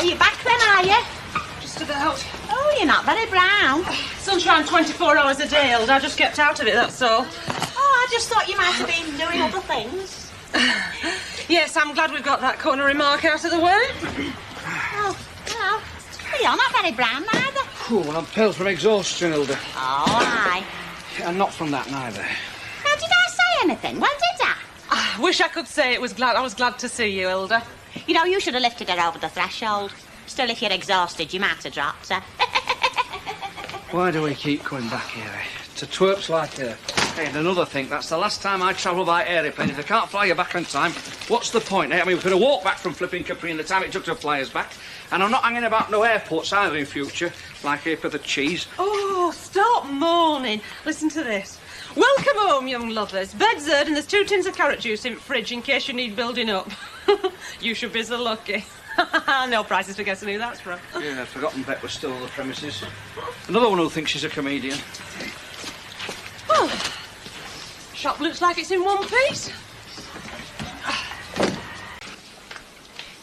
you're back then, are you? Just about. Oh, you're not very brown. Sunshine 24 hours a day, Hilda. I just kept out of it, that's all. Oh, I just thought you might have been doing other things. Yes, I'm glad we've got that corner remark out of the way. Oh, well, you're not very brown neither. Well, I'm pale from exhaustion, Hilda. Oh, aye. And not from that neither. Now, did I say anything? When did I? I wish I could say I was glad to see you, Hilda. You know, you should have lifted her over the threshold. Still, if you're exhausted, you might have dropped her. Why do we keep coming back here, eh? To twerps like her. Hey, and another thing, that's the last time I travel by aeroplane. If they can't fly you back on time, what's the point, eh? I mean, we could have walked back from flipping Capri in the time it took to fly us back. And I'm not hanging about no airports either in future, like here for the cheese. Oh, stop moaning. Listen to this. Welcome home, young lovers. Bed's earned and there's 2 tins of carrot juice in fridge in case you need building up. You should be so lucky. No prizes for guessing who that's from. Yeah, I'd forgotten Bet was still on the premises. Another one who thinks she's a comedian. Well, shop looks like it's in one piece.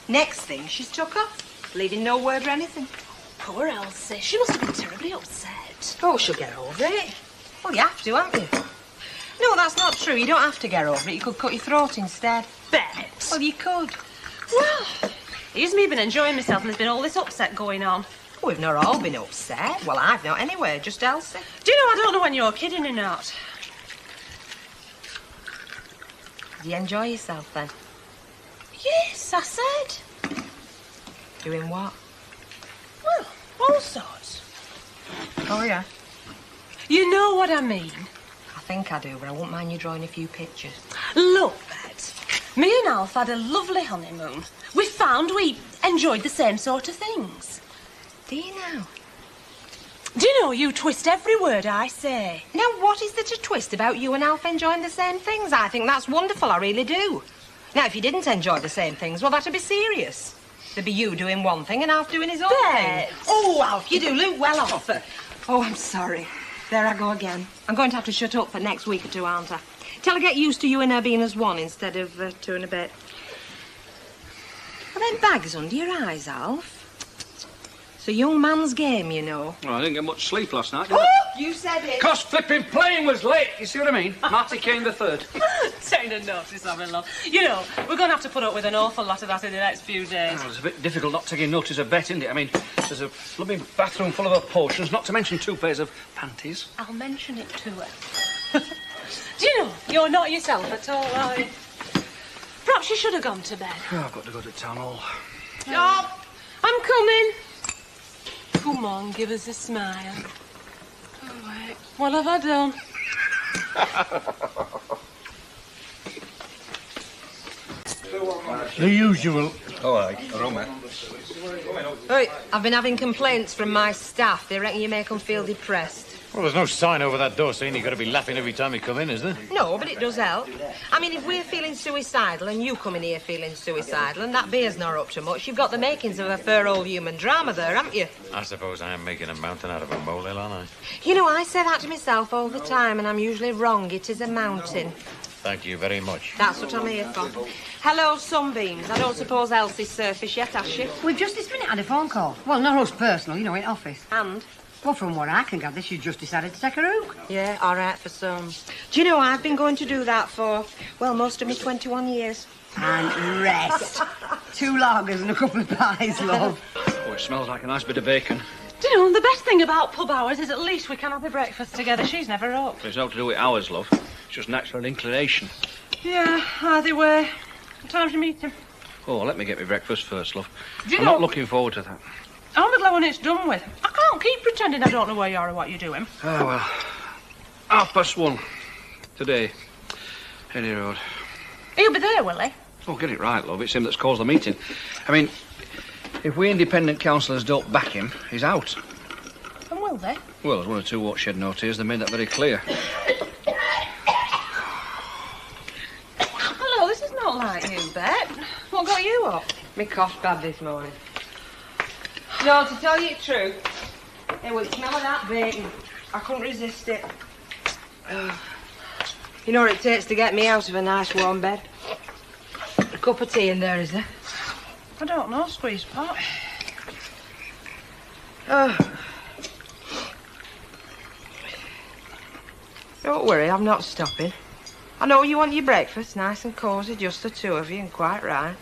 Next thing, she's took off, leaving no word or anything. Poor Elsie. She must have been terribly upset. Oh, she'll get over it. Well, you have to, haven't you? No, that's not true. You don't have to get over it. You could cut your throat instead. Bet. Well, you could. Well, here's me been enjoying myself and there's been all this upset going on. Oh, we've not all been upset. Well, I've not anyway, just Elsie. Do you know, I don't know when you're kidding or not. Do you enjoy yourself, then? Yes, I said. Doing what? Well, all sorts. Oh, yeah? You know what I mean. I think I do, but I won't mind you drawing a few pictures. Look, Bet. Me and Alf had a lovely honeymoon. We found we enjoyed the same sort of things. Do you know? Do you know you twist every word I say? Now, what is there to twist about you and Alf enjoying the same things? I think that's wonderful, I really do. Now, if you didn't enjoy the same things, well, that'd be serious. There'd be you doing one thing and Alf doing his own thing. Oh, Alf, you do look well off. Oh, I'm sorry. There I go again. I'm going to have to shut up for next week or 2, aren't I? Till I get used to you and her being as one instead of 2 and a bit. Are them bags under your eyes, Alf? It's a young man's game, you know. Well, I didn't get much sleep last night, did I? Oh, you said it. 'Cause flipping plane was late. You see what I mean? Marty Kane the third. Taking a notice of it, love. You know, we're going to have to put up with an awful lot of that in the next few days. Well, it's a bit difficult not taking notice of Bet, isn't it? I mean, there's a blooming bathroom full of her potions, not to mention 2 pairs of panties. I'll mention it to her. Do you know, you're not yourself at all, are you? Perhaps you should have gone to bed. Oh, I've got to go to town hall. Stop! I'm coming. Come on, give us a smile. Oh, wait. What have I done? The usual. Oh, aye. Roma. Right, I've been having complaints from my staff. They reckon you make them feel depressed. Well, there's no sign over that door saying you've got to be laughing every time you come in, is there? No, but it does help. I mean, if we're feeling suicidal and you come in here feeling suicidal and that beer's not up to much, you've got the makings of a fair old human drama there, haven't you? I suppose I am making a mountain out of a molehill, aren't I? You know, I say that to myself all the time and I'm usually wrong. It is a mountain. Thank you very much. That's what I'm here for. Hello, Sunbeams. I don't suppose Elsie's surfaced yet, has she? We've just this minute had a phone call. Well, not us personal, you know, in office. And? Well, from what I can gather, she's just decided to take a hook. Yeah, all right for some. Do you know, I've been going to do that for, well, most of me 21 years. And rest. 2 lagers and a couple of pies, love. Oh, it smells like a nice bit of bacon. Do you know, the best thing about pub hours is at least we can have a breakfast together. She's never up. It's not to do with hours, love. It's just natural inclination. Yeah, either way. What time's your meeting? Oh, let me get me breakfast first, love. Do you I'm know- not looking forward to that. I'm glad when it's done with. I can't keep pretending I don't know where you are or what you're doing. Oh, well. 1:30 today. Henny Road. He'll be there, will he? Oh, get it right, love. It's him that's caused the meeting. I mean, if we independent councillors don't back him, he's out. And will they? Well, there's 1 or 2 what shed no tears. They made that very clear. Hello, this is not like you, Bet. What got you up? Me cough's bad this morning. No, to tell you the truth, it was the smell of that bacon. I couldn't resist it. You know what it takes to get me out of a nice warm bed? A cup of tea in there, is there? I don't know, squeeze pot. Don't worry, I'm not stopping. I know you want your breakfast, nice and cosy, just the two of you, and quite right.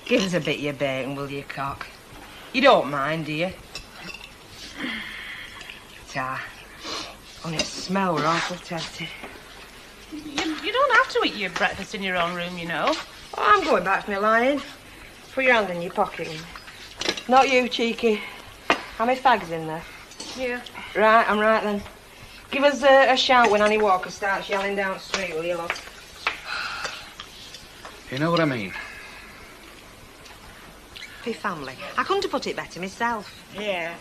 Give us a bit of your bacon, will you, cock? You don't mind, do you? Ta. On its smell, we're awful tempted. You don't have to eat your breakfast in your own room, you know. Oh, I'm going back to my lying. Put your hand in your pocket. Not you, cheeky. How many fags in there? Yeah. Right, I'm right then. Give us a shout when Annie Walker starts yelling down the street, will you, love? You know what I mean? Happy family. I couldn't have put it better myself. Yeah.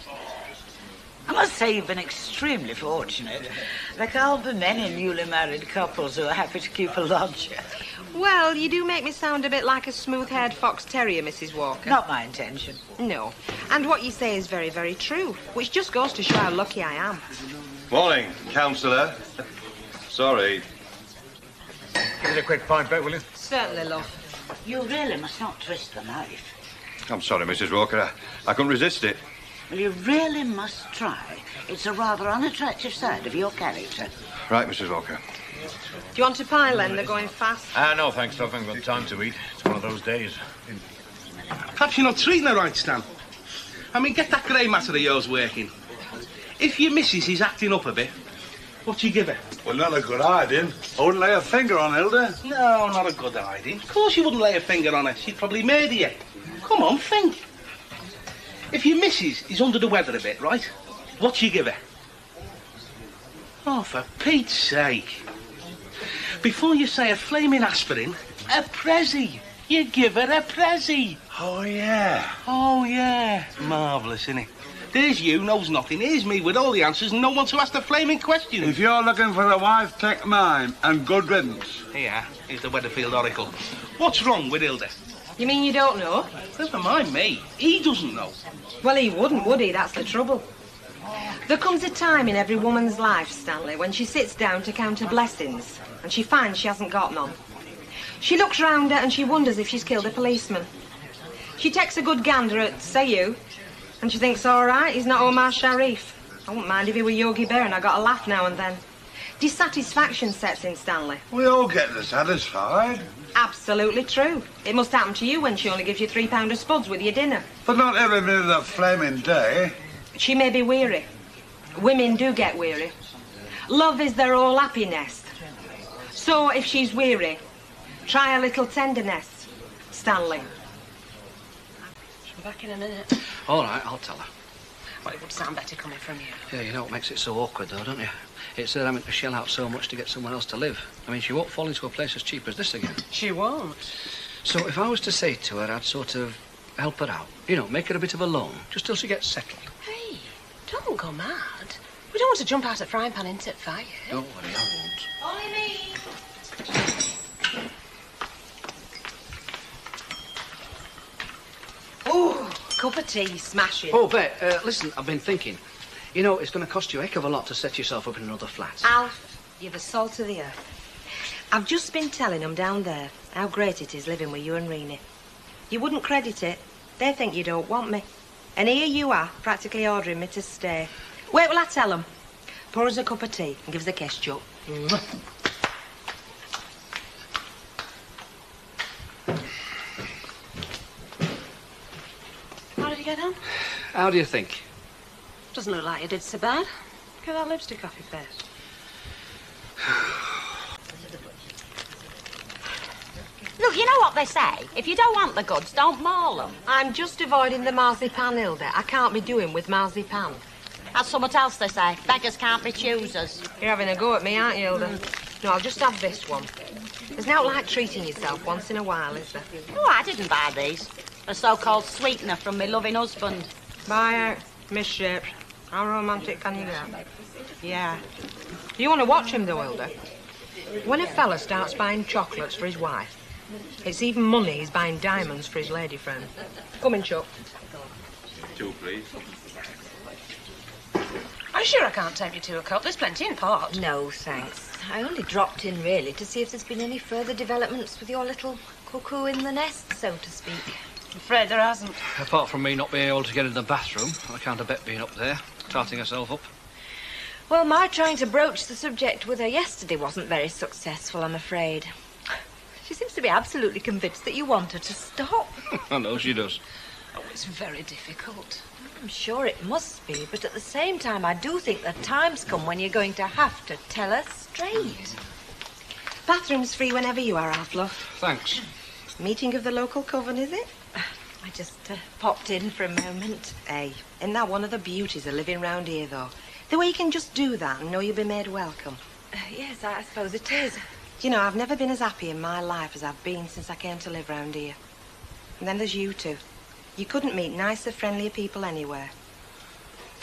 I must say you've been extremely fortunate. There can't be many newly married couples who are happy to keep a lodger. Well, you do make me sound a bit like a smooth-haired fox terrier, Mrs. Walker. Not my intention. No. And what you say is very, very true, which just goes to show how lucky I am. Morning, councillor. Sorry. Give us a quick pint, Bet, will you? Certainly, love. You really must not twist the knife. I'm sorry, Mrs. Walker. I couldn't resist it. Well, you really must try. It's a rather unattractive side of your character. Right, Mrs. Walker. Do you want a pie, Len? They're going fast. No, thanks, love. I haven't got time to eat. It's one of those days. Perhaps you're not treating her right, Stan. I mean, get that grey matter of yours working. If your missus is acting up a bit, what do you give her? Well, not a good hiding. I wouldn't lay a finger on Hilda. No, not a good hiding. Of course you wouldn't lay a finger on her. She'd probably murder you. Come on, think. If your missus is under the weather a bit, right, what do you give her? Oh, for Pete's sake. Before you say a flaming aspirin, a Prezi. You give her a Prezi. Oh, yeah. Oh, yeah. Marvellous, isn't it? There's you, knows nothing. Here's me with all the answers and no one to ask the flaming question. If you're looking for a wife, take mine, and good riddance. Here, here's the Weatherfield Oracle. What's wrong with Hilda? You mean you don't know? Never mind me. He doesn't know. Well, he wouldn't, would he? That's the trouble. There comes a time in every woman's life, Stanley, when she sits down to count her blessings, and she finds she hasn't got none. She looks round her and she wonders if she's killed a policeman. She takes a good gander at, say you, and she thinks, all right, he's not Omar Sharif. I wouldn't mind if he were Yogi Bear and I got a laugh now and then. Dissatisfaction sets in, Stanley. We all get dissatisfied. Absolutely true. It must happen to you when she only gives you £3 of spuds with your dinner. But not every minute of flaming day. She may be weary. Women do get weary. Love is their all happiness. So if she's weary, try a little tenderness, Stanley. She'll be back in a minute. All right, I'll tell her. Well, it would sound better coming from you. Yeah, you know what makes it so awkward, though, don't you? It's her having to shell out so much to get somewhere else to live. I mean, she won't fall into a place as cheap as this again. She won't. So if I was to say to her, I'd sort of help her out. You know, make her a bit of a loan, just till she gets settled. Hey, don't go mad. We don't want to jump out at frying pan into fire. Don't worry, I won't. Only me. Ooh, cup of tea, smashing. Oh, Bet, listen, I've been thinking. You know, it's going to cost you a heck of a lot to set yourself up in another flat. Alf, you're the salt of the earth. I've just been telling them down there how great it is living with you and Renee. You wouldn't credit it. They think you don't want me. And here you are, practically ordering me to stay. Wait till I tell them. Pour us a cup of tea and give us a kiss, Chuck. How did you get on? How do you think? Doesn't look like you did so bad. Get that lipstick off your face. Look, you know what they say? If you don't want the goods, don't maul them. I'm just avoiding the marzipan, Hilda. I can't be doing with marzipan. That's something else they say. Beggars can't be choosers. You're having a go at me, aren't you, Hilda? No, I'll just have this one. There's no like treating yourself once in a while, is there? Oh, I didn't buy these. A so-called sweetener from my loving husband. Buy out, misshaped. How romantic can you get? Yeah. You want to watch him, though, Hilda? When a fella starts buying chocolates for his wife, it's even money he's buying diamonds for his lady friend. Come in, Chuck. 2, please. I'm sure I can't tempt you to a cup. There's plenty in pot. No, thanks. I only dropped in, really, to see if there's been any further developments with your little cuckoo in the nest, so to speak. I'm afraid there hasn't. Apart from me not being able to get in the bathroom on account of Bet being up there, tarting herself up. Well, my trying to broach the subject with her yesterday wasn't very successful, I'm afraid. She seems to be absolutely convinced that you want her to stop. I know she does. Oh, it's very difficult. I'm sure it must be, but at the same time, I do think the time's come when you're going to have to tell her straight. Bathroom's free whenever you are, Alf, love. Thanks. Meeting of the local coven, is it? I just popped in for a moment. Hey, isn't that one of the beauties of living round here, though? The way you can just do that and know you'll be made welcome. Yes, I suppose it is. Do you know, I've never been as happy in my life as I've been since I came to live round here. And then there's you two. You couldn't meet nicer, friendlier people anywhere.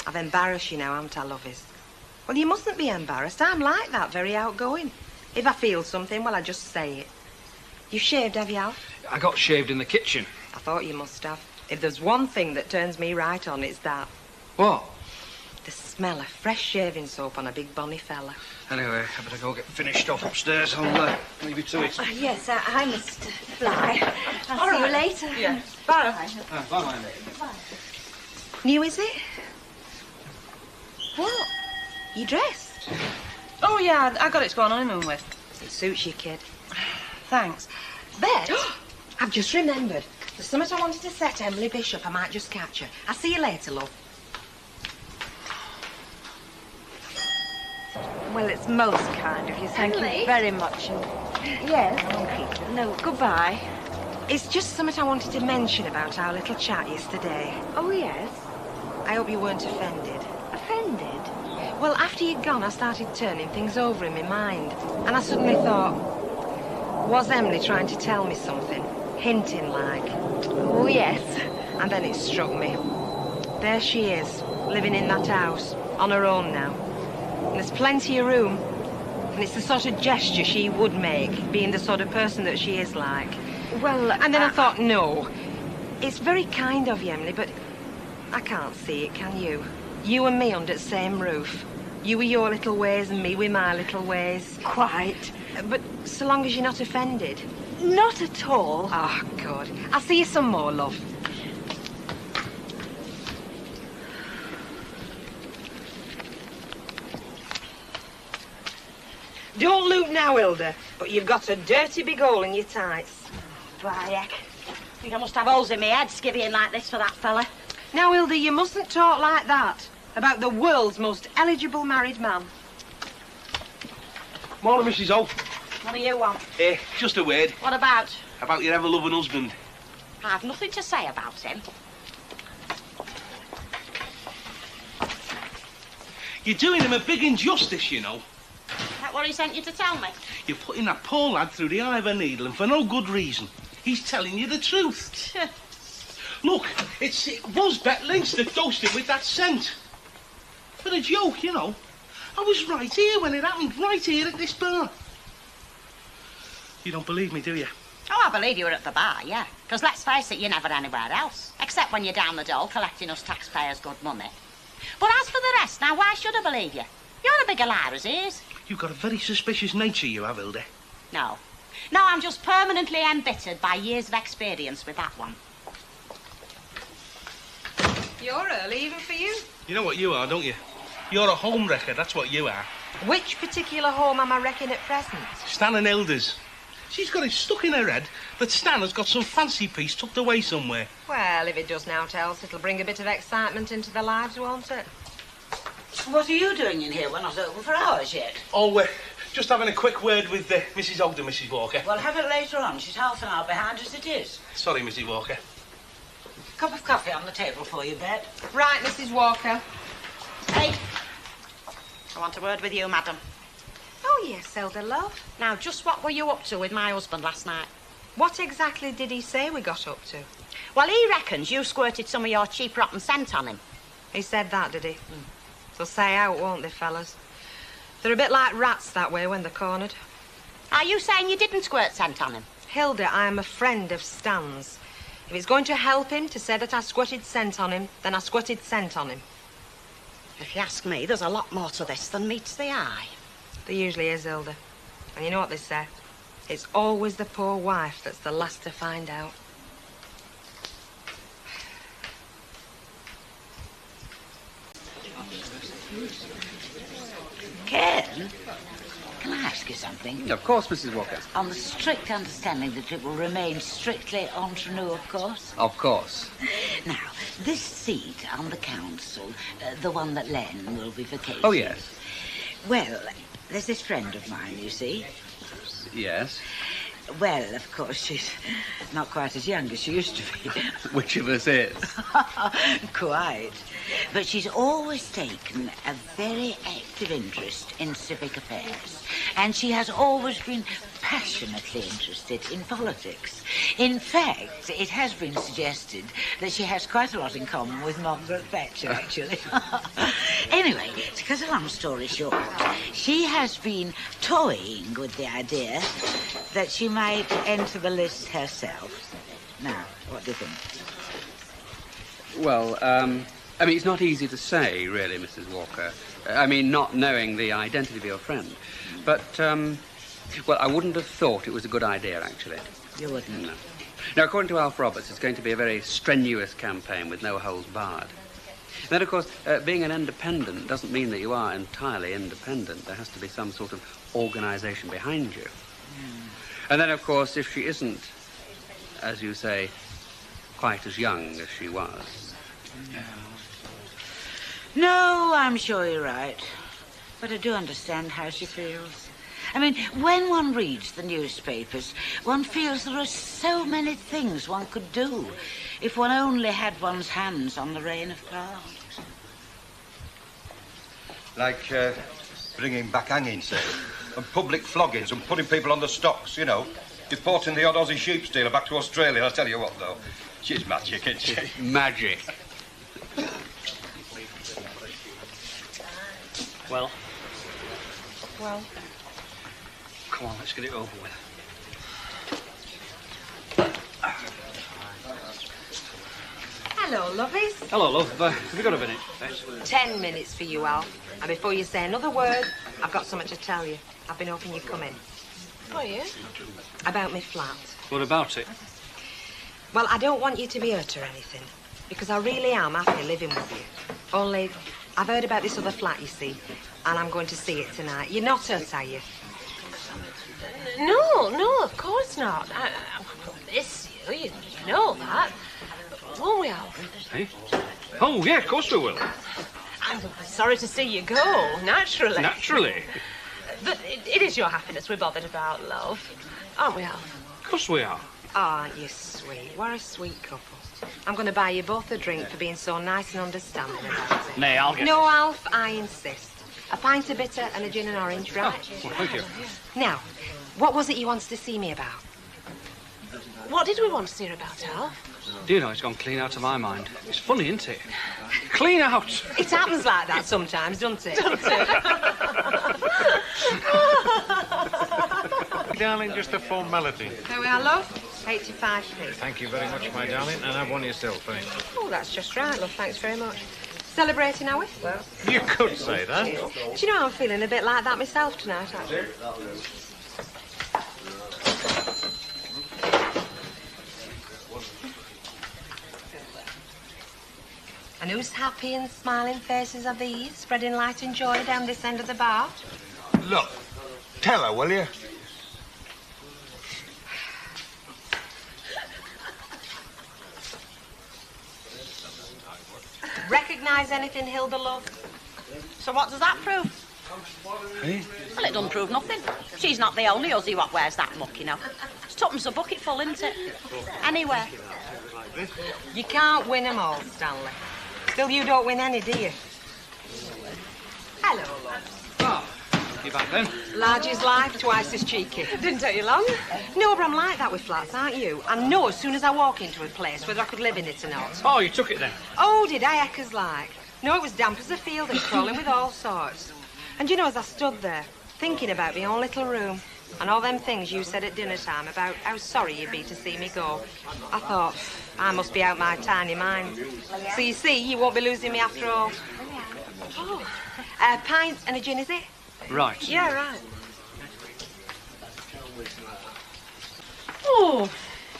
I've embarrassed you now, haven't I, lovies? Well, you mustn't be embarrassed. I'm like that, very outgoing. If I feel something, well, I just say it. You shaved, have you, Alf? I got shaved in the kitchen. I thought you must have. If there's one thing that turns me right on, it's that. What? The smell of fresh shaving soap on a big bonny fella. Anyway, I better go get finished off upstairs. I'll leave you to it. Yes, I must fly. I'll see you later. Yeah. Bye. Bye, Bye. New, is it? What? You dressed? Oh, yeah, I got it to go on honeymoon with. It suits you, kid. Thanks. Bet. I've just remembered. There's something I wanted to set Emily Bishop. I might just catch her. I'll see you later, love. Well, it's most kind of you. Thank Emily? you very much. Yes. No, goodbye. It's just something I wanted to mention about our little chat yesterday. Oh, yes. I hope you weren't offended. Offended? Well, after you'd gone, I started turning things over in my mind. And I suddenly thought, was Emily trying to tell me something? Hinting like. Oh, yes. And then it struck me. There she is, living in that house, on her own now. And there's plenty of room. And it's the sort of gesture she would make, being the sort of person that she is like. Well, And then I thought, no. It's very kind of you, Emily, but I can't see it, can you? You and me under the same roof. You with your little ways and me with my little ways. Quite. But so long as you're not offended. Not at all. Oh, good. I'll see you some more, love. Don't look now, Hilda, but you've got a dirty big hole in your tights. Why, I think I must have holes in my head skivvying like this for that fella. Now, Hilda, you mustn't talk like that about the world's most eligible married man. Morning, Mrs. O. What do you want? Just a word What about? about your ever-loving husband. I've nothing to say about him. You're doing him a big injustice, you know. Is that what he sent you to tell me? You're putting that poor lad through the eye of a needle, and for no good reason. He's telling you the truth. Look, it was Bet Lynch that dosed him with that scent. For a joke, you know. I was right here when it happened, right here at this bar. You don't believe me, do you? Oh, I believe you were at the bar, yeah. Because let's face it, you're never anywhere else. Except when you're down the dole collecting us taxpayers' good money. But as for the rest, now, why should I believe you? You're a bigger liar as he is. You've got a very suspicious nature, you have, Hilda. No. No, I'm just permanently embittered by years of experience with that one. You're early, even for you. You know what you are, don't you? You're a home wrecker, that's what you are. Which particular home am I wrecking at present? Stan and Hilda's. She's got it stuck in her head that Stan has got some fancy piece tucked away somewhere. Well, if it does now, else, it'll bring a bit of excitement into their lives, won't it? What are you doing in here? We're not open for hours yet. Oh, we're just having a quick word with Mrs. Ogden, Mrs. Walker. Well, have it later on. She's half an hour behind as it is. Sorry, Mrs. Walker. Cup of coffee on the table for you, Bet. Right, Mrs. Walker. Hey, I want a word with you, madam. Oh, yes, Hilda, love. Now, just what were you up to with my husband last night? What exactly did he say we got up to? Well, he reckons you squirted some of your cheap rotten scent on him. He said that, did he? They'll say out, won't they, fellas? They're a bit like rats that way when they're cornered. Are you saying you didn't squirt scent on him? Hilda, I am a friend of Stan's. If it's going to help him to say that I squirted scent on him, then I squirted scent on him. If you ask me, there's a lot more to this than meets the eye. There usually is, Hilda. And you know what they say? It's always the poor wife that's the last to find out. Ken, can I ask you something? Of course, Mrs. Walker. On the strict understanding that it will remain strictly entre nous, of course? Of course. Now, this seat on the council, the one that Len will be vacating. Oh, yes. Well, there's this friend of mine, you see. Yes. Well, of course, she's not quite as young as she used to be. Which of us is? Quite. But she's always taken a very active interest in civic affairs. And she has always been passionately interested in politics. In fact, it has been suggested that she has quite a lot in common with Margaret Thatcher, actually. Anyway, to cut a long story short, she has been toying with the idea that she might enter the list herself. Now, what do you think? Well, I mean, it's not easy to say, really, Mrs. Walker. I mean, not knowing the identity of your friend. But, well, I wouldn't have thought it was a good idea, actually. You wouldn't? No. Now, according to Alf Roberts, it's going to be a very strenuous campaign with no holds barred. Then, of course, being an independent doesn't mean that you are entirely independent. There has to be some sort of organisation behind you. And then, of course, if she isn't, as you say, quite as young as she was. No, I'm sure you're right. But I do understand how she feels. I mean, when one reads the newspapers, one feels there are so many things one could do if one only had one's hands on the rein of power. Like bringing back hanging, say, and public floggings and putting people on the stocks, you know. Deporting the odd Aussie sheep stealer back to Australia. I'll tell you what, though. She's magic, isn't she? Magic. Well? Well? Come on, let's get it over with. Hello, lovies. Hello, love. Have you got a minute? 10 minutes for you, Alf. And before you say another word, I've got something to tell you. I've been hoping you'd come in. Oh, yeah? About my flat. What about it? Well, I don't want you to be hurt or anything, because I really am happy living with you. Only, I've heard about this other flat, you see, and I'm going to see it tonight. You're not hurt, are you? No, of course not. I miss you, you know that. Won't we, Alf? Hey? Oh, yeah, of course we will. I'm sorry to see you go, naturally. Naturally. But it is your happiness we're bothered about, love. Aren't we, Alf? Of course we are. Oh, aren't you sweet? What a sweet couple. I'm going to buy you both a drink for being so nice and understanding about it. Nay, I'll get... No, Alf, I insist. A pint of bitter and a gin and orange, right? Well, thank you. Now, what was it you wanted to see me about? What did we want to hear about, Alf? Do you know, it's gone clean out of my mind. It's funny, isn't it? Clean out! It happens like that sometimes, doesn't it? Darling, just a formality. There we are, love. 85p. Thank you very much, my darling, and have one yourself, thanks. Oh, that's just right, love. Thanks very much. Celebrating, are we? Well, You could say that. do you know I'm feeling a bit like that myself tonight, actually? And whose happy and smiling faces are these, spreading light and joy down this end of the bar? Look, tell her, will you? Recognise anything, Hilda, love? So what does that prove? Hey? Well, it doesn't prove nothing. She's not the only Aussie what wears that muck, you know. It's tuppence a bucket full, isn't it? Anywhere. You can't win 'em all, Stanley. Still, you don't win any, do you? Hello, love. Oh, you back then? Large as life, twice as cheeky. Didn't take you long. No, but I'm like that with flats, aren't you? I know as soon as I walk into a place whether I could live in it or not. Oh, you took it then? Oh, did I, Eckers like? No, it was damp as a field and crawling with all sorts. And you know, as I stood there, thinking about my own little room and all them things you said at dinner time about how sorry you'd be to see me go, I thought, I must be out my tiny mind. So you see, you won't be losing me after all. Oh, a pint and a gin, is it? Right. Yeah, right. Oh,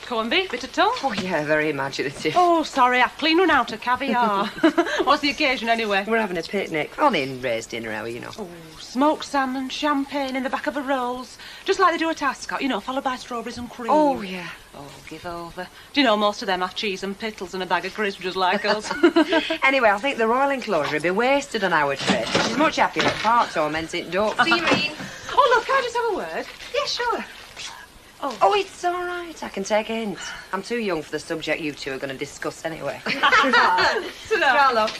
Corned beef, bit of tongue. Oh, yeah, very imaginative. Oh, sorry, I've clean run out of caviar. What's the occasion, anyway? We're having a picnic. Only in Ray's dinner hour, you know. Oh, smoked salmon, champagne in the back of a Rolls. Just like they do at Ascot, you know, followed by strawberries and cream. Oh, yeah. Oh, give over. Do you know, most of them have cheese and pickles and a bag of crisps just like us. Anyway, I think the royal enclosure would be wasted on our trip. She's much happier at Park tormenting ducks. See you, Reen. Oh, look, can I just have a word? Yeah, sure. Oh, It's all right. I can take a hint. I'm too young for the subject you two are going to discuss anyway. Ta-da. Love.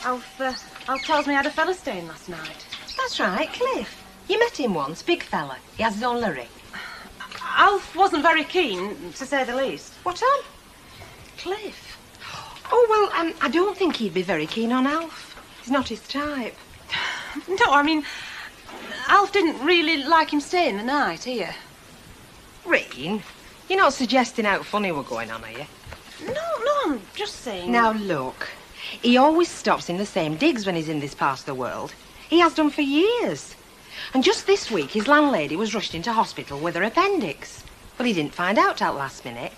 Alf tells me I had a fella staying last night. That's right, Cliff. You met him once, big fella. He has his own lorry. Alf wasn't very keen, to say the least. What on? Cliff. Oh, well, I don't think he'd be very keen on Alf. He's not his type. No, I mean, Alf didn't really like him staying the night here. Reen, you're not suggesting how funny we're going on, are you? No, I'm just saying... Now, look, he always stops in the same digs when he's in this part of the world. He has done for years. And just this week, his landlady was rushed into hospital with her appendix. Well, he didn't find out till last minute.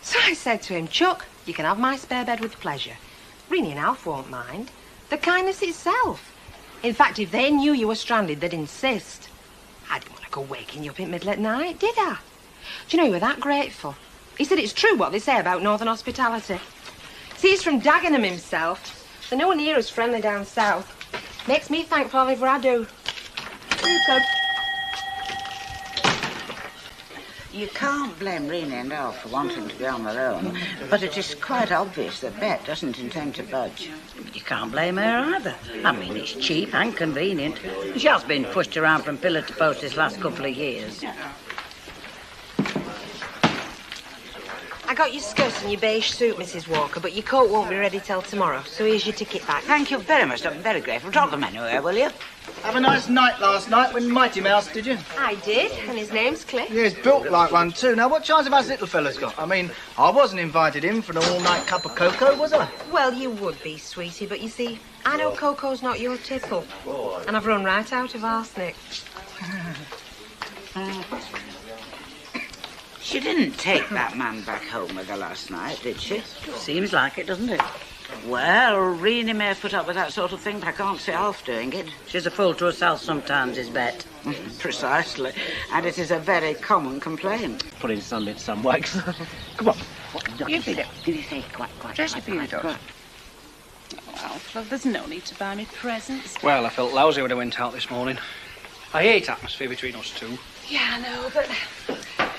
So I said to him, Chuck, you can have my spare bed with pleasure. Rini and Alf won't mind. The kindness itself. In fact, if they knew you were stranded, they'd insist. I didn't want to go waking you up in the middle of the night, did I? Do you know, you were that grateful. He said it's true what they say about northern hospitality. See, he's from Dagenham himself. They're nowhere near as friendly down south. Makes me thankful whatever I do. You can't blame Renee and Alf for wanting to be on their own, but it is quite obvious that Bet doesn't intend to budge. You can't blame her either. I mean, it's cheap and convenient. She has been pushed around from pillar to post this last couple of years. I got your skirt and your beige suit, Mrs. Walker, but your coat won't be ready till tomorrow, so here's your ticket back. Thank you very much. I'm very grateful. Drop them anywhere, will you? Have a nice night last night with Mighty Mouse, did you? I did, and his name's Cliff. Yeah, he's built like one too. Now, what chance have us little fellas got? I mean, I wasn't invited in for an all-night cup of cocoa, was I? Well, you would be, sweetie, but you see, I know cocoa's not your tipple, and I've run right out of arsenic. She didn't take that man back home with her last night, did she? Seems like it, doesn't it? Well, Renee may have put up with that sort of thing, but I can't see Alf doing it. She's a fool to herself sometimes, is Bet. Precisely. And it is a very common complaint. Put in some bit, some wax. Come on. You did it. Did you say quack, quack, Just quack, a few quack, quack? Alf, love, there's no need to buy me presents. Well, I felt lousy when I went out this morning. I hate atmosphere between us two. Yeah, I know, but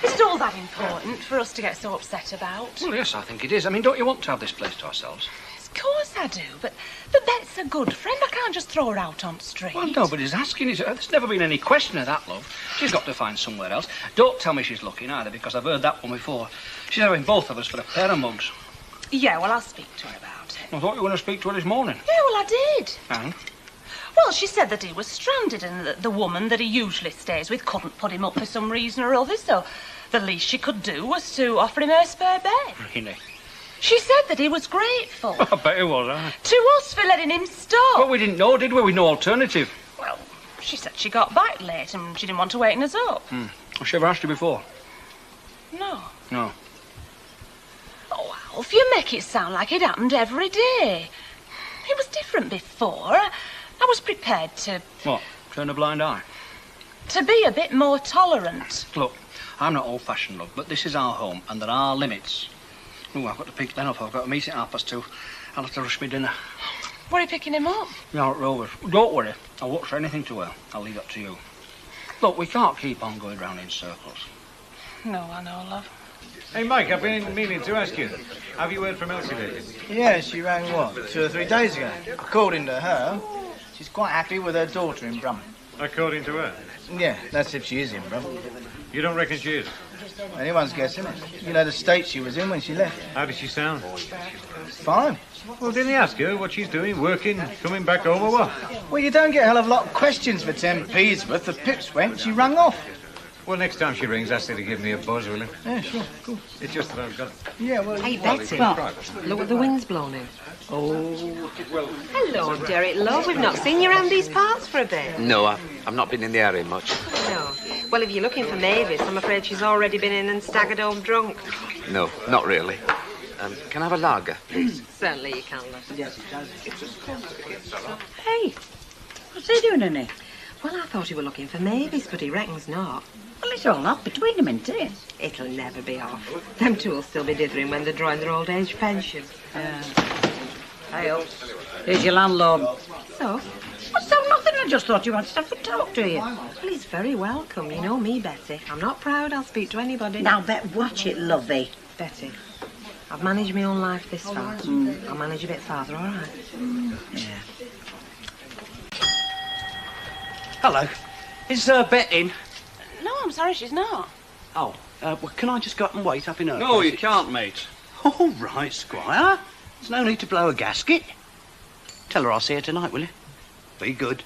is it all that important for us to get so upset about? Well, yes, I think it is. I mean, don't you want to have this place to ourselves? Of course I do, but Bet's a good friend. I can't just throw her out on the street. Well, nobody's asking. There's never been any question of that, love. She's got to find somewhere else. Don't tell me she's looking either, because I've heard that one before. She's having both of us for a pair of mugs. Yeah, well, I'll speak to her about it. I thought you were going to speak to her this morning. Yeah, well, I did. And? Well, she said that he was stranded and that the woman that he usually stays with couldn't put him up for some reason or other, so the least she could do was to offer him her spare bed. Really? She said that he was grateful. I bet he was, huh? To us for letting him stop. But we didn't know, did we? With no alternative. Well, she said she got back late and she didn't want to waken us up. Has she ever asked you before? No. No. Oh, Alf, you make it sound like it happened every day. It was different before. I was prepared to... What? Turn a blind eye? To be a bit more tolerant. Look, I'm not old-fashioned, love, but this is our home, and there are limits. Oh, I've got to pick Len up. I've got a meeting at 2:30. I'll have to rush me dinner. Where are you picking him up? You're at Rovers. Don't worry. I won't say anything to her. I'll leave that to you. Look, we can't keep on going round in circles. No, I know, love. Hey, Mike, I've been meaning to ask you. Have you heard from Elsie lately? Yeah, she rang, what, 2 or 3 days ago? According to her, she's quite happy with her daughter in Brum. According to her? Yeah, that's if she is in Brum. You don't reckon she is? Anyone's guess, isn't it? You know the state she was in when she left. How does she sound? Fine. Well, didn't you ask her what she's doing? Working? Coming back home or what? Well, you don't get a hell of a lot of questions for 10p's worth. The pips went, she rang off. Well, next time she rings, ask her to give me a buzz, will you? Yeah, sure, cool. It's just that I've got... Yeah, well... Hey, Betty, look what the wind's blown in. Oh, well... Hello, Derek, love. We've not seen you around these parts for a bit. No, I've not been in the area much. No. Well, if you're looking for Mavis, I'm afraid she's already been in and staggered home drunk. No, not really. Can I have a lager, please? Certainly you can, love. Yes, it does. Hey, what's he doing in here? Well, I thought you were looking for Mavis, but he reckons not. Well, it's all up between them, isn't it? It'll never be off. Them two will still be dithering when they're drawing their old age pension. Hey, up. Here's your landlord. So? What's so nothing? I just thought you wanted to have a talk to you. Well, he's very welcome. You know me, Betty. I'm not proud. I'll speak to anybody. Now, Bet, watch it, lovey. Betty, I've managed my own life this far. I'll manage a bit farther, all right? Yeah. Hello. Is Bet in? No, I'm sorry, she's not. Oh, well, can I just go up and wait up in her? No, you can't, mate. All right, Squire. There's no need to blow a gasket. Tell her I'll see her tonight, will you? Be good.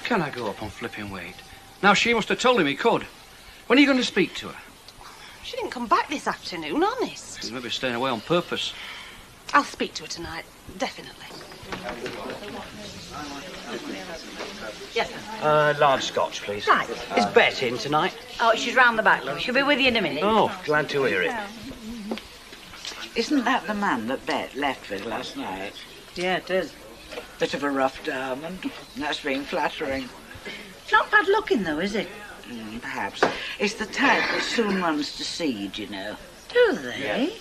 Can I go up on flipping wait? Now, she must have told him he could. When are you going to speak to her? She didn't come back this afternoon, honest. She may be staying away on purpose. I'll speak to her tonight, definitely. Yes, Large scotch, please. Right. Is Bet in tonight? Oh, she's round the back, love. She'll be with you in a minute. Oh, glad to hear it. Isn't that the man that Bet left with last night? Yeah, it is. Bit of a rough diamond. That's been flattering. Not bad looking, though, is it? Perhaps. It's the type that soon runs to seed, you know. Do they?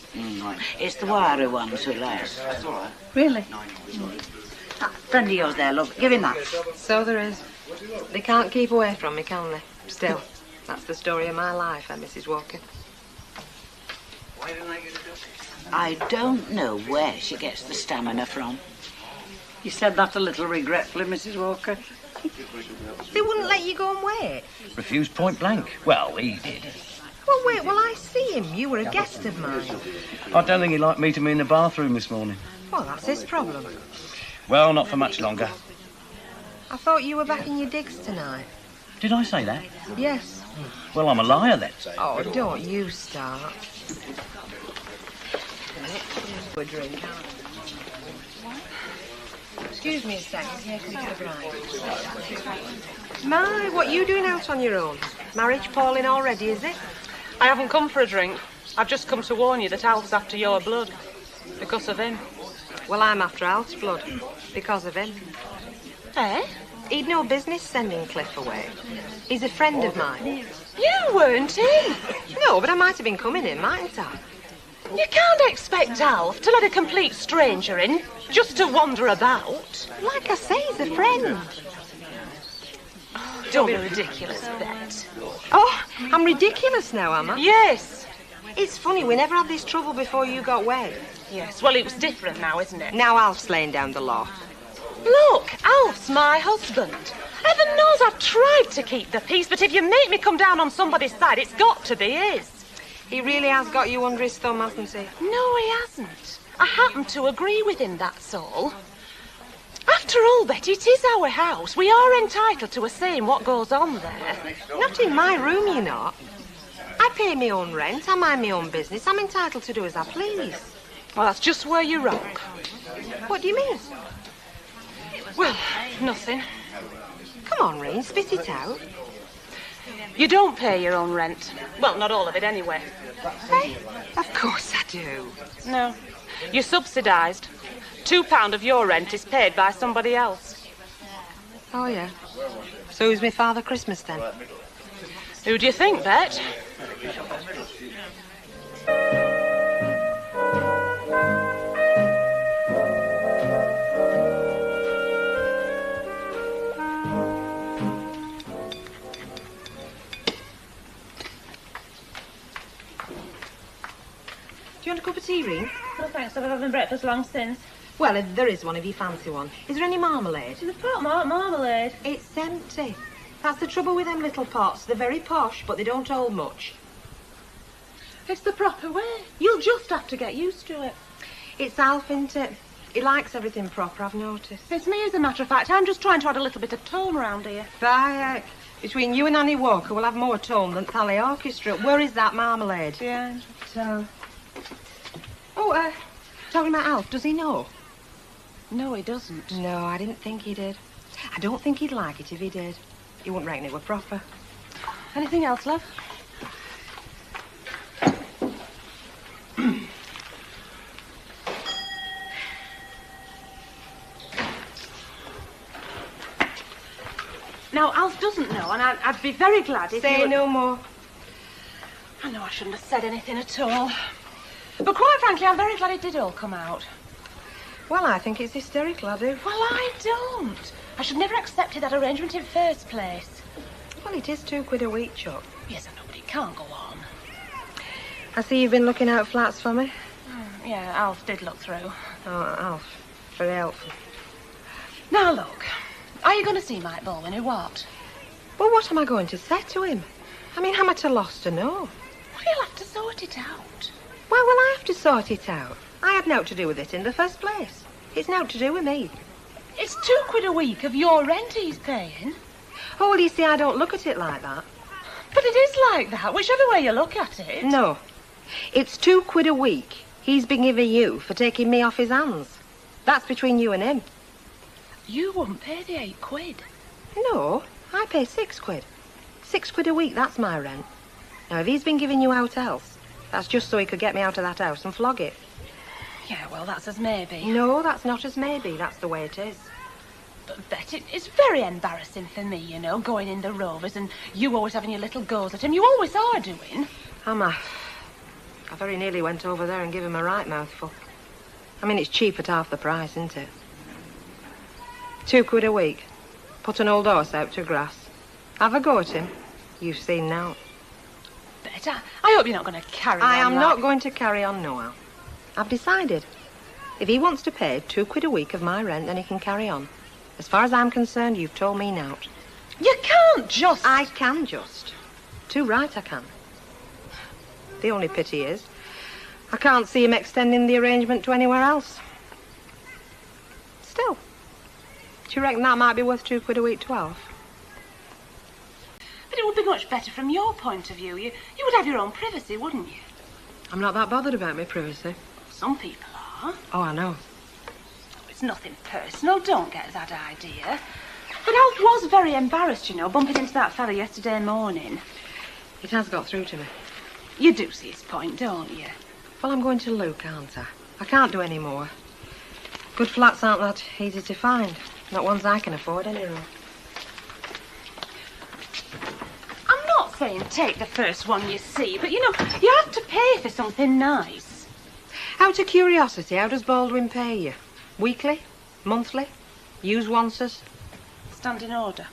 It's the wiry ones who last. Really? Friend of yours there, love. Give him that. So there is. They can't keep away from me, can they? Still, that's the story of my life, Mrs. Walker. I don't know where she gets the stamina from. You said that a little regretfully, Mrs. Walker. They wouldn't let you go and wait. Refused point blank. Well, he did. Well, wait, will I see him? You were a guest of mine. I don't think he liked meeting me in the bathroom this morning. Well, that's his problem. Well, not for much longer. I thought you were back in your digs tonight. Did I say that? Yes. Well, I'm a liar then. Oh, don't you start. A drink. Excuse me a second. Here comes the bride. My, what you doing out on your own? Marriage palling already, is it? I haven't come for a drink. I've just come to warn you that Alf's after your blood. Because of him. Well, I'm after Alf's blood. Because of him. Eh? He'd no business sending Cliff away. He's a friend of mine. You weren't in. No, but I might have been coming in, mightn't I? You can't expect Alf to let a complete stranger in, just to wander about. Like I say, he's a friend. Don't be ridiculous, Bet. Oh, I'm ridiculous now, am I? Yes. It's funny, we never had this trouble before you got wed. Yes, well, it was different now, isn't it? Now Alf's laying down the law. Look, Alf's my husband. Heaven knows I've tried to keep the peace, but if you make me come down on somebody's side, it's got to be his. He really has got you under his thumb, hasn't he? No, he hasn't. I happen to agree with him, that's all. After all, Betty, it is our house. We are entitled to a say in what goes on there. Not in my room, you're not. I pay my own rent, I mind my own business. I'm entitled to do as I please. Well, that's just where you're wrong. What do you mean? Well, nothing. Come on, Rain, spit it out. You don't pay your own rent. Well, not all of it anyway. Hey, of course I do. No, you're subsidised. £2 of your rent is paid by somebody else. Oh, yeah. So who's my Father Christmas, then? Who do you think, Bet? Do you want a cup of tea, Reen? No, thanks. I've been having breakfast long since. Well, if there is one, if you fancy one. Is there any marmalade? The pot marmalade. It's empty. That's the trouble with them little pots. They're very posh, but they don't hold much. It's the proper way. You'll just have to get used to it. It's Alf, isn't it? He likes everything proper, I've noticed. It's me, as a matter of fact. I'm just trying to add a little bit of tone around here. By heck. Between you and Annie Walker, we'll have more tone than Tally Orchestra. Where is that marmalade? Yeah. So... Oh, talking about Alf, does he know? No, he doesn't. No, I didn't think he did. I don't think he'd like it if he did. He wouldn't reckon it were proper. Anything else, love? Now, Alf doesn't know, and I'd be very glad if Say no more. I know I shouldn't have said anything at all. But quite frankly, I'm very glad it did all come out. Well, I think it's hysterical, I do. Well, I don't. I should never have accepted that arrangement in first place. Well, it is £2 a week, Chuck. Yes, I know, but it can't go on. I see you've been looking out flats for me. Yeah, Alf did look through. Oh, Alf. Very helpful. Now, look. Are you going to see Mike Baldwin or what? Well, what am I going to say to him? I mean, am I at a loss to know? Well, you'll have to sort it out. Why will I have to sort it out? I had naught to do with it in the first place. It's naught to do with me. It's £2 a week of your rent he's paying. Oh, well, you see, I don't look at it like that. But it is like that, whichever way you look at it. No. It's £2 a week he's been giving you for taking me off his hands. That's between you and him. You wouldn't pay the £8. No, I pay £6. £6 a week, that's my rent. Now, if he's been giving you out else, that's just so he could get me out of that house and flog it. Yeah, well, that's as maybe. No, that's not as maybe. That's the way it is. But, Bet, it's very embarrassing for me, you know, going in the Rovers and you always having your little goes at him. You always are doing. Am I? I very nearly went over there and gave him a right mouthful. I mean, it's cheap at half the price, isn't it? £2 a week. Put an old horse out to grass. Have a go at him. You've seen now. Bet, I hope you're not going to carry on. I am not going to carry on, Noel. I've decided. If he wants to pay £2 a week of my rent, then he can carry on. As far as I'm concerned, you've told me nought. You can't just... I can just. Too right I can. The only pity is, I can't see him extending the arrangement to anywhere else. Still, do you reckon that might be worth £2 a week to Alf? But it would be much better from your point of view. You would have your own privacy, wouldn't you? I'm not that bothered about my privacy. Some people are. Oh, I know. It's nothing personal, don't get that idea. But Alf was very embarrassed, you know, bumping into that fella yesterday morning. It has got through to me. You do see his point, don't you? Well, I'm going to Luke, aren't I? I can't do any more. Good flats aren't that easy to find. Not ones I can afford, anyway. I'm not saying take the first one you see, but, you know, you have to pay for something nice. Out of curiosity, how does Baldwin pay you? Weekly? Monthly? Use onces? Stand in order.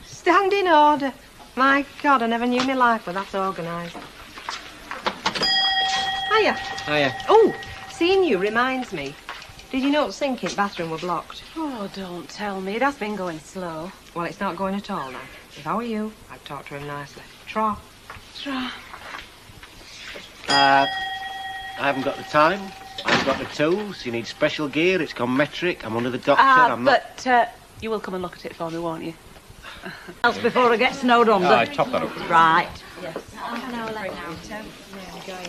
Stand in order. My God, I never knew my life was that organised. Hiya. Hiya. Oh, seeing you reminds me. Did you know the sink in the bathroom were blocked? Oh, don't tell me. It has been going slow. Well, it's not going at all now. If I were you, I'd talk to him nicely. Tra. Tra. I haven't got the time. I haven't got the tools. You need special gear. It's gone metric. I'm under the doctor. I'm not... But you will come and look at it for me, won't you? Else before I get snowed under. Aye, top that up. Right. Yes.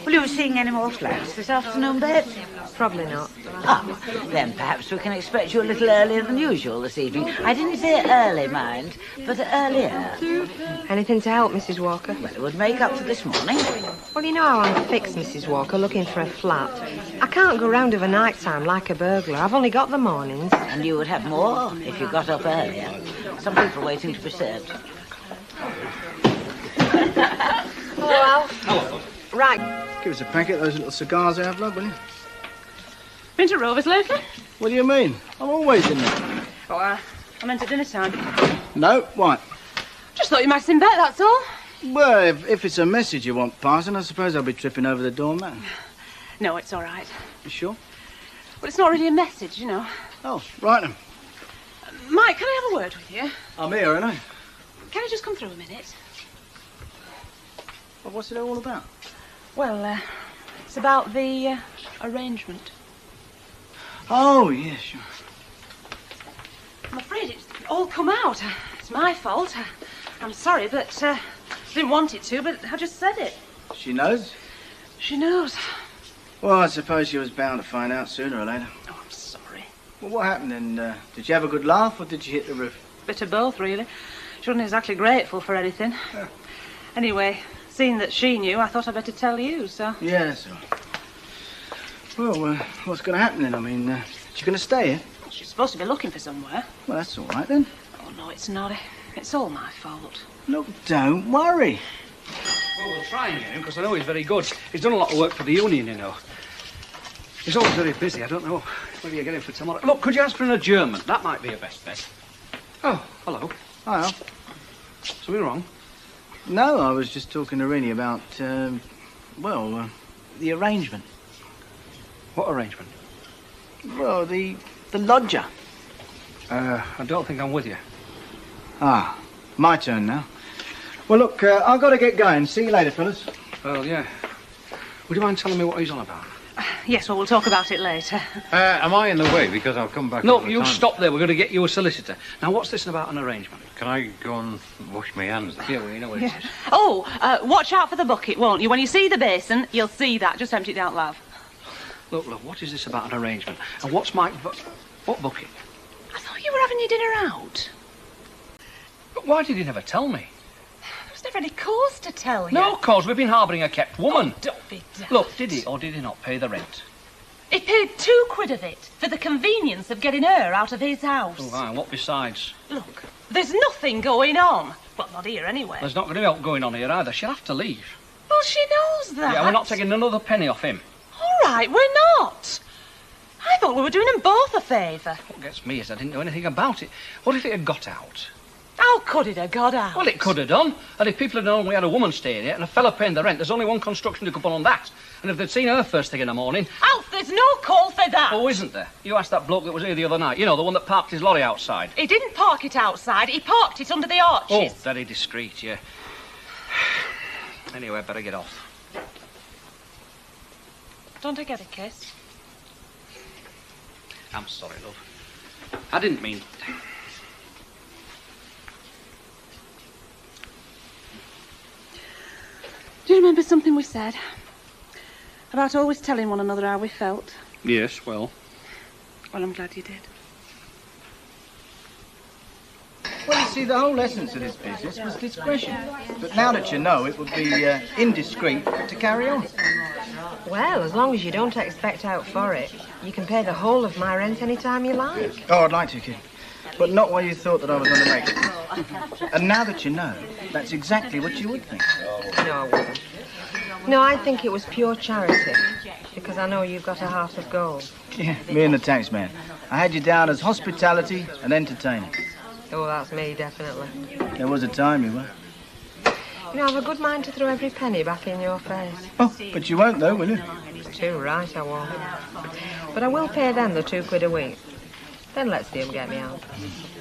Will you be seeing any more flats this afternoon, Bet? Probably not. Oh, then perhaps we can expect you a little earlier than usual this evening. I didn't say early, mind, but earlier. Anything to help, Mrs. Walker? Well, it would make up for this morning. Well, you know how I'm fixed, Mrs. Walker, looking for a flat. I can't go round of a night time like a burglar. I've only got the mornings. And you would have more if you got up earlier. Some people waiting to be served. Hello, Alf. Hello. Right. Give us a packet of those little cigars I have, love, will you? Been to Rovers lately? What do you mean? I'm always in there. Oh, I meant at dinner time. No, why? Just thought you might have seen Bet, that's all. Well, if it's a message you want passing, I suppose I'll be tripping over the doormat. No, it's all right. You sure? Well, it's not really a message, you know. Oh, right then. Mike, can I have a word with you? I'm here, ain't I? Can I just come through a minute? Well, what's it all about? Well, it's about the arrangement. Oh, yeah, sure. I'm afraid it's all come out. It's my fault. I'm sorry, but I didn't want it to, but I just said it. She knows? She knows. Well, I suppose she was bound to find out sooner or later. Oh, I'm sorry. Well, what happened then? Did you have a good laugh or did you hit the roof? Bit of both, really. She wasn't exactly grateful for anything. Anyway, seeing that she knew, I thought I'd better tell you, so... Yeah, that's all right. Well, what's going to happen then? I mean, she's going to stay here? She's supposed to be looking for somewhere. Well, that's all right then. Oh, no, it's not. It's all my fault. Look, don't worry. Well, we'll try and get him, because I know he's very good. He's done a lot of work for the union, you know. He's always very busy. I don't know whether you get him for tomorrow. Look, could you ask for an adjournment? That might be your best bet. Oh, hello. Hi, Al. Something wrong? No, I was just talking to Rennie about, the arrangement. What arrangement? Well, the lodger. I don't think I'm with you. Ah, my turn now. Well, look, I've got to get going. See you later, fellas. Well, yeah. Would you mind telling me what he's on about? Yes, well, we'll talk about it later. Am I in the way? Because I'll come back. No, you stop there. We're going to get you a solicitor. Now, what's this about an arrangement? Can I go and wash my hands? Yeah, well, you know what it is. Oh, watch out for the bucket, won't you? When you see the basin, you'll see that. Just empty it out, love. Look, what is this about an arrangement? And what's my... What bucket? I thought you were having your dinner out. But why did you never tell me? There was never any cause to tell you. No cause. We've been harbouring a kept woman. Oh, don't be daft. Look, did he or did he not pay the rent? He paid £2 of it for the convenience of getting her out of his house. Oh, aye, what besides? Look, there's nothing going on. Well, not here anyway. There's not going to be help going on here either. She'll have to leave. Well, she knows that. Yeah, we're not taking another penny off him. All right, we're not. I thought we were doing them both a favour. What gets me is I didn't know anything about it. What if it had got out? How could it have got out? Well, it could have done. And if people had known we had a woman staying here and a fella paying the rent, there's only one construction who could put on that. And if they'd seen her first thing in the morning... Alf, there's no call for that. Oh, isn't there? You asked that bloke that was here the other night. You know, the one that parked his lorry outside. He didn't park it outside. He parked it under the arches. Oh, very discreet, yeah. Anyway, better get off. Don't I get a kiss? I'm sorry, love. I didn't mean... Do you remember something we said? About always telling one another how we felt? Yes, well... Well, I'm glad you did. Well, you see, the whole essence of this business was discretion. But now that you know, it would be indiscreet to carry on. Well, as long as you don't expect out for it, you can pay the whole of my rent any time you like. Oh, I'd like to, kid. But not while you thought that I was going to make it. And now that you know, that's exactly what you would think. No, I wouldn't. No, I think it was pure charity, because I know you've got a heart of gold. Yeah, me and the tax man. I had you down as hospitality and entertaining. Oh, that's me, definitely. There was a time you were. You know, I've a good mind to throw every penny back in your face. Oh, but you won't, though, will you? Too right, I won't. But I will pay them the £2 a week. Then let's see them get me out.